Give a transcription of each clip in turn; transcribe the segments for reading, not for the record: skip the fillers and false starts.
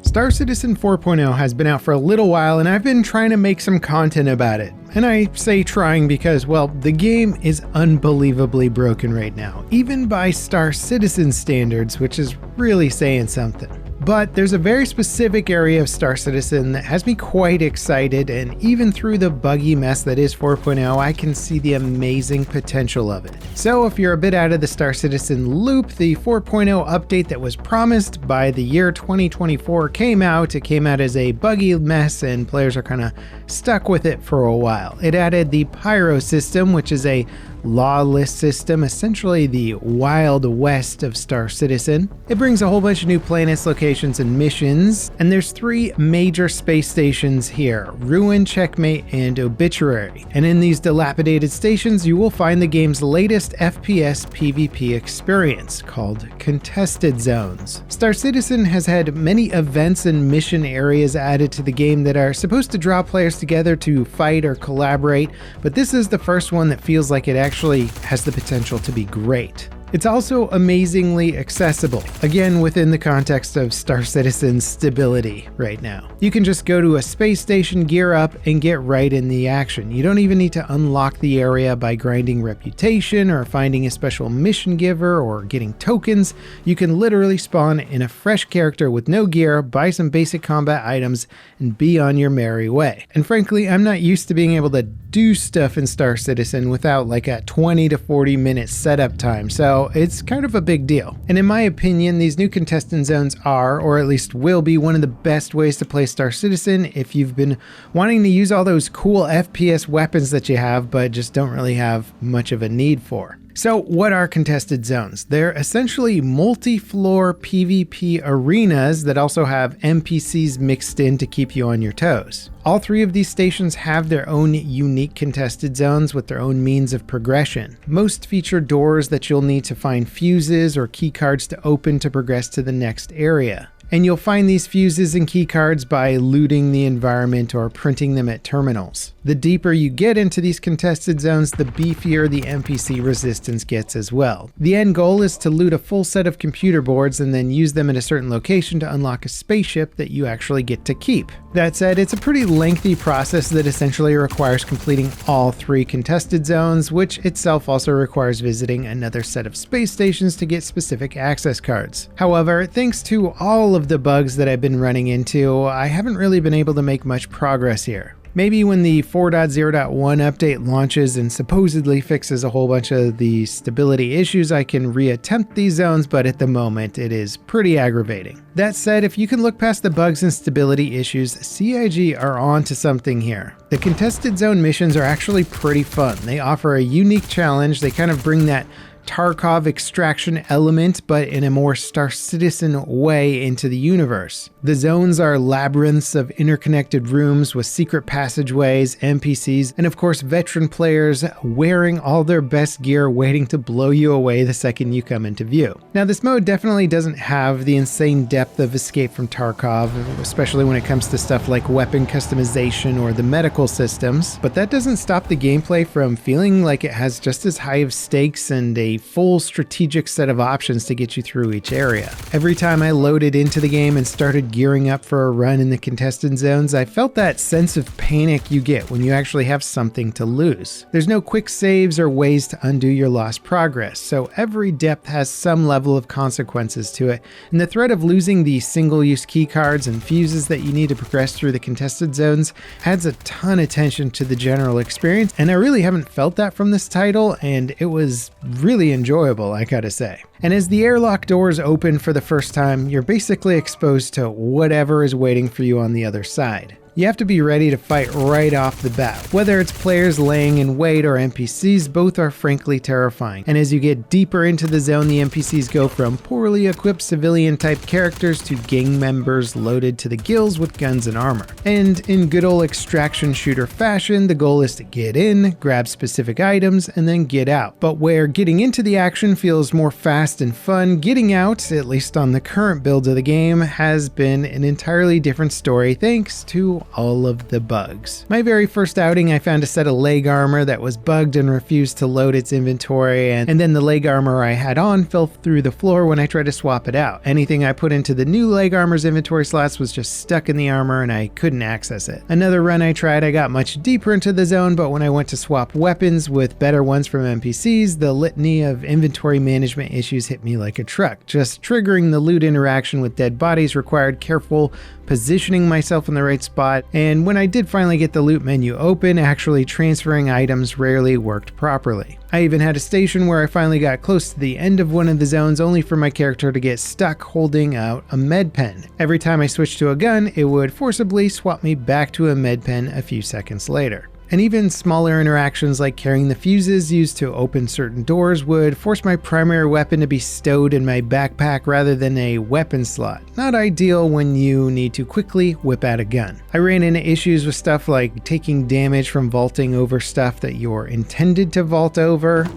Star Citizen 4.0 has been out for a little while, and I've been trying to make some content about it. And I say trying because, well, the game is unbelievably broken right now, even by Star Citizen standards, which is really saying something. But there's a very specific area of Star Citizen that has me quite excited, and even through the buggy mess that is 4.0, I can see the amazing potential of it. So if you're a bit out of the Star Citizen loop, the 4.0 update that was promised by the year 2024 came out. It came out as a buggy mess, and players are kind of stuck with it for a while. It added the Pyro system, which is a lawless system, essentially the Wild West of Star Citizen. It brings a whole bunch of new planets, locations, and missions, and there's 3 major space stations here: Ruin, Checkmate, and Obituary. And in these dilapidated stations, you will find the game's latest FPS PvP experience, called Contested Zones. Star Citizen has had many events and mission areas added to the game that are supposed to draw players together to fight or collaborate, but this is the first one that feels like it actually has the potential to be great. It's also amazingly accessible, again within the context of Star Citizen's stability right now. You can just go to a space station, gear up, and get right in the action. You don't even need to unlock the area by grinding reputation or finding a special mission giver or getting tokens. You can literally spawn in a fresh character with no gear, buy some basic combat items, and be on your merry way. And frankly, I'm not used to being able to do stuff in Star Citizen without like a 20 to 40 minute setup time, so it's kind of a big deal. And in my opinion, these new contestant zones are, or at least will be, one of the best ways to play Star Citizen if you've been wanting to use all those cool FPS weapons that you have but just don't really have much of a need for. So what are contested zones? They're essentially multi-floor PvP arenas that also have NPCs mixed in to keep you on your toes. All 3 of these stations have their own unique contested zones with their own means of progression. Most feature doors that you'll need to find fuses or key cards to open to progress to the next area. And you'll find these fuses and keycards by looting the environment or printing them at terminals. The deeper you get into these contested zones, the beefier the NPC resistance gets as well. The end goal is to loot a full set of computer boards and then use them at a certain location to unlock a spaceship that you actually get to keep. That said, it's a pretty lengthy process that essentially requires completing all 3 contested zones, which itself also requires visiting another set of space stations to get specific access cards. However, thanks to all of the bugs that I've been running into, I haven't really been able to make much progress here. Maybe when the 4.0.1 update launches and supposedly fixes a whole bunch of the stability issues, I can reattempt these zones, but at the moment it is pretty aggravating. That said, if you can look past the bugs and stability issues, CIG are on to something here. The contested zone missions are actually pretty fun. They offer a unique challenge. They kind of bring that Tarkov extraction element, but in a more Star Citizen way into the universe. The zones are labyrinths of interconnected rooms with secret passageways, NPCs, and of course veteran players wearing all their best gear waiting to blow you away the second you come into view. Now this mode definitely doesn't have the insane depth of Escape from Tarkov, especially when it comes to stuff like weapon customization or the medical systems, but that doesn't stop the gameplay from feeling like it has just as high of stakes and a full strategic set of options to get you through each area. Every time I loaded into the game and started gearing up for a run in the contested zones, I felt that sense of panic you get when you actually have something to lose. There's no quick saves or ways to undo your lost progress, so every depth has some level of consequences to it, and the threat of losing the single-use keycards and fuses that you need to progress through the contested zones adds a ton of tension to the general experience, and I really haven't felt that from this title, and it was really enjoyable, I gotta say. And as the airlock doors open for the first time, you're basically exposed to whatever is waiting for you on the other side. You have to be ready to fight right off the bat. Whether it's players laying in wait or NPCs, both are frankly terrifying. And as you get deeper into the zone, the NPCs go from poorly equipped civilian type characters to gang members loaded to the gills with guns and armor. And in good old extraction shooter fashion, the goal is to get in, grab specific items, and then get out. But where getting into the action feels more fast and fun, getting out, at least on the current build of the game, has been an entirely different story thanks to all of the bugs. My very first outing, I found a set of leg armor that was bugged and refused to load its inventory, and then the leg armor I had on fell through the floor when I tried to swap it out. Anything I put into the new leg armor's inventory slots was just stuck in the armor and I couldn't access it. Another run I tried, I got much deeper into the zone, but when I went to swap weapons with better ones from NPCs, the litany of inventory management issues hit me like a truck. Just triggering the loot interaction with dead bodies required careful positioning myself in the right spot, and when I did finally get the loot menu open, actually transferring items rarely worked properly. I even had a station where I finally got close to the end of one of the zones only for my character to get stuck holding out a med pen. Every time I switched to a gun, it would forcibly swap me back to a med pen a few seconds later. And even smaller interactions like carrying the fuses used to open certain doors would force my primary weapon to be stowed in my backpack rather than a weapon slot. Not ideal when you need to quickly whip out a gun. I ran into issues with stuff like taking damage from vaulting over stuff that you're intended to vault over.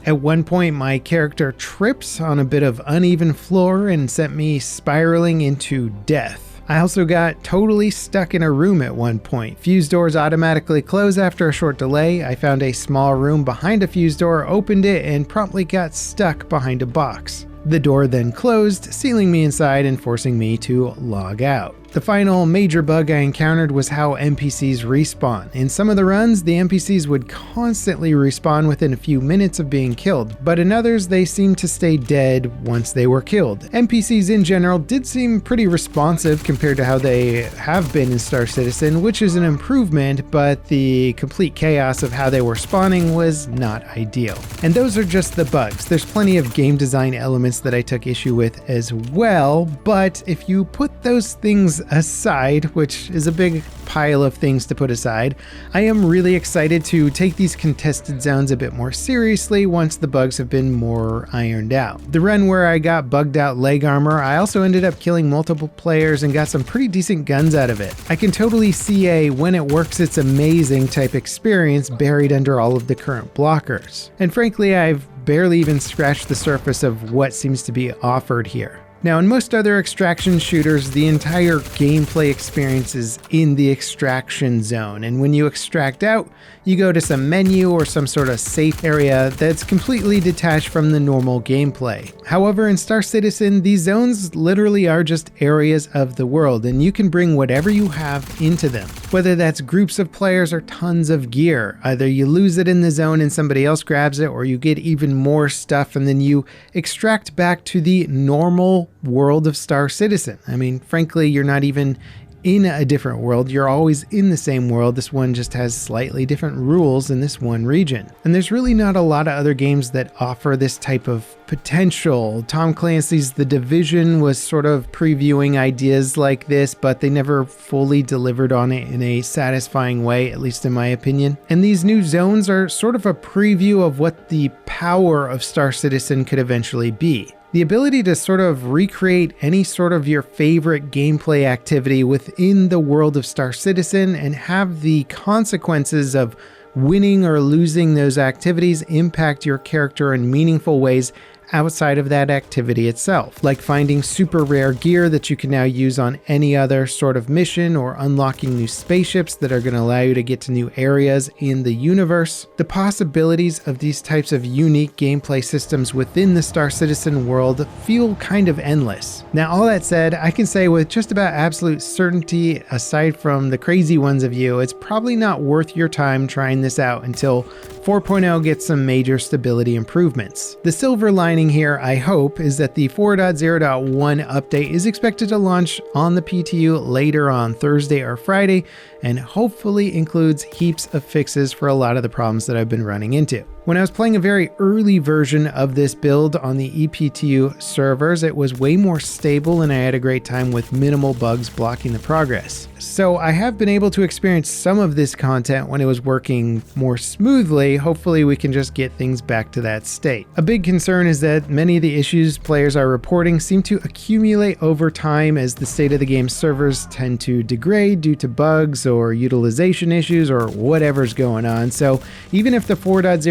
At one point, my character trips on a bit of uneven floor and sent me spiraling into death. I also got totally stuck in a room at one point. Fuse doors automatically close after a short delay. I found a small room behind a fuse door, opened it, and promptly got stuck behind a box. The door then closed, sealing me inside and forcing me to log out. The final major bug I encountered was how NPCs respawn. In some of the runs, the NPCs would constantly respawn within a few minutes of being killed, but in others, they seemed to stay dead once they were killed. NPCs in general did seem pretty responsive compared to how they have been in Star Citizen, which is an improvement, but the complete chaos of how they were spawning was not ideal. And those are just the bugs. There's plenty of game design elements that I took issue with as well, but if you put those things aside, which is a big pile of things to put aside, I am really excited to take these contested zones a bit more seriously once the bugs have been more ironed out. The run where I got bugged out leg armor, I also ended up killing multiple players and got some pretty decent guns out of it. I can totally see a when it works it's amazing type experience buried under all of the current blockers. And frankly, I've barely even scratched the surface of what seems to be offered here. Now, in most other extraction shooters, the entire gameplay experience is in the extraction zone, and when you extract out, you go to some menu or some sort of safe area that's completely detached from the normal gameplay. However, in Star Citizen, these zones literally are just areas of the world, and you can bring whatever you have into them. Whether that's groups of players or tons of gear, either you lose it in the zone and somebody else grabs it, or you get even more stuff and then you extract back to the normal world of Star Citizen. I mean, frankly, you're not even in a different world. You're always in the same world. This one just has slightly different rules in this one region. And there's really not a lot of other games that offer this type of potential. Tom Clancy's The Division was sort of previewing ideas like this, but they never fully delivered on it in a satisfying way, at least in my opinion. And these new zones are sort of a preview of what the power of Star Citizen could eventually be. The ability to sort of recreate any sort of your favorite gameplay activity within the world of Star Citizen and have the consequences of winning or losing those activities impact your character in meaningful ways outside of that activity itself, like finding super rare gear that you can now use on any other sort of mission or unlocking new spaceships that are going to allow you to get to new areas in the universe. The possibilities of these types of unique gameplay systems within the Star Citizen world feel kind of endless. Now, all that said, I can say with just about absolute certainty, aside from the crazy ones of you, it's probably not worth your time trying this out until 4.0 gets some major stability improvements. The silver lining here, I hope, is that the 4.0.1 update is expected to launch on the PTU later on Thursday or Friday, and hopefully includes heaps of fixes for a lot of the problems that I've been running into. When I was playing a very early version of this build on the ePTU servers, it was way more stable and I had a great time with minimal bugs blocking the progress. So I have been able to experience some of this content when it was working more smoothly. Hopefully we can just get things back to that state. A big concern is that many of the issues players are reporting seem to accumulate over time as the state of the game's servers tend to degrade due to bugs or utilization issues or whatever's going on. So even if the 4.0.1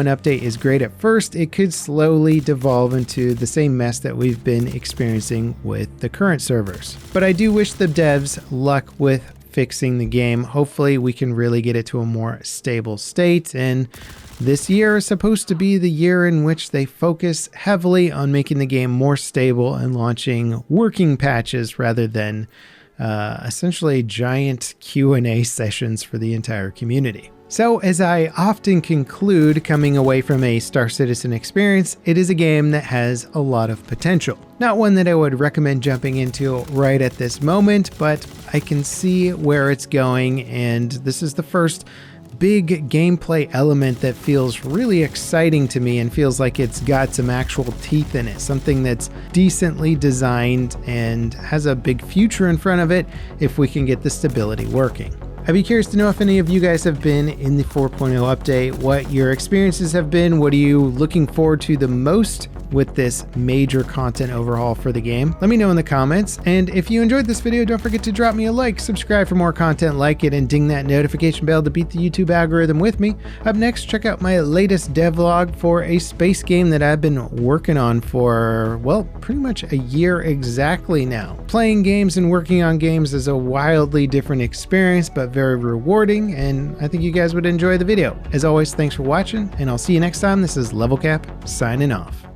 update is great at first, it could slowly devolve into the same mess that we've been experiencing with the current servers. But I do wish the devs luck with fixing the game. Hopefully we can really get it to a more stable state, and this year is supposed to be the year in which they focus heavily on making the game more stable and launching working patches rather than essentially giant Q&A sessions for the entire community. So as I often conclude coming away from a Star Citizen experience, it is a game that has a lot of potential. Not one that I would recommend jumping into right at this moment, but I can see where it's going, and this is the first big gameplay element that feels really exciting to me and feels like it's got some actual teeth in it, something that's decently designed and has a big future in front of it if we can get the stability working. I'd be curious to know if any of you guys have been in the 4.0 update, what your experiences have been. What are you looking forward to the most with this major content overhaul for the game? Let me know in the comments. And if you enjoyed this video, don't forget to drop me a like, subscribe for more content like it, and ding that notification bell to beat the YouTube algorithm with me. Up next, check out my latest devlog for a space game that I've been working on for, well, pretty much a year exactly now. Playing games and working on games is a wildly different experience, but very rewarding, and I think you guys would enjoy the video. As always, thanks for watching, and I'll see you next time. This is Level Cap, signing off.